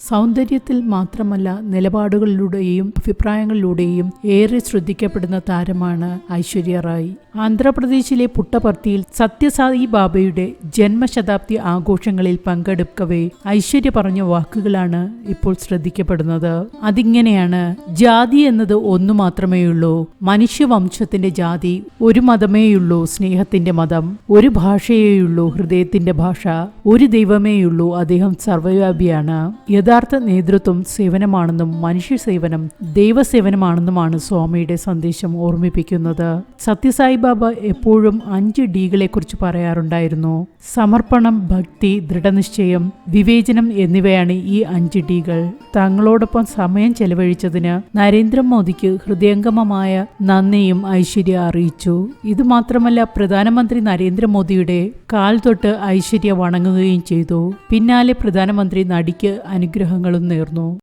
സൗന്ദര്യത്തിൽ മാത്രമല്ല നിലപാടുകളിലൂടെയും അഭിപ്രായങ്ങളിലൂടെയും ഏറെ ശ്രദ്ധിക്കപ്പെടുന്ന താരമാണ് ഐശ്വര്യ റായ്. ആന്ധ്രാപ്രദേശിലെ പുട്ടപർത്തിയിൽ സത്യസായി ബാബയുടെ ജന്മശതാബ്ദി ആഘോഷങ്ങളിൽ പങ്കെടുക്കവേ ഐശ്വര്യ പറഞ്ഞ വാക്കുകളാണ് ഇപ്പോൾ ശ്രദ്ധിക്കപ്പെടുന്നത്. അതിങ്ങനെയാണ്: ജാതി എന്നത് ഒന്നു മാത്രമേയുള്ളൂ, മനുഷ്യവംശത്തിന്റെ ജാതി. ഒരു മതമേയുള്ളൂ, സ്നേഹത്തിന്റെ മതം. ഒരു ഭാഷയേയുള്ളൂ, ഹൃദയത്തിന്റെ ഭാഷ. ഒരു ദൈവമേയുള്ളൂ, അദ്ദേഹം സർവ്വവ്യാപിയാണ്. യഥാർത്ഥ നേതൃത്വം സേവനമാണെന്നും മനുഷ്യ സേവനം ദൈവസേവനമാണെന്നുമാണ് സ്വാമിയുടെ സന്ദേശം ഓർമ്മിപ്പിക്കുന്നത്. സത്യസായി ബാബ എപ്പോഴും 5 ഡികളെ കുറിച്ച് പറയാറുണ്ടായിരുന്നു. സമർപ്പണം, ഭക്തി, ദൃഢനിശ്ചയം, വിവേചനം എന്നിവയാണ് ഈ 5 ഡികൾ. തങ്ങളോടൊപ്പം സമയം ചെലവഴിച്ചതിന് നരേന്ദ്രമോദിക്ക് ഹൃദയംഗമമായ നന്ദിയും ഐശ്വര്യ അറിയിച്ചു. ഇതുമാത്രമല്ല, പ്രധാനമന്ത്രി നരേന്ദ്രമോദിയുടെ കാൽ തൊട്ട് ഐശ്വര്യ വണങ്ങുകയും ചെയ്തു. പിന്നാലെ പ്രധാനമന്ത്രി നടിക്ക് അനുഗ്രഹങ്ങളും നേർന്നു.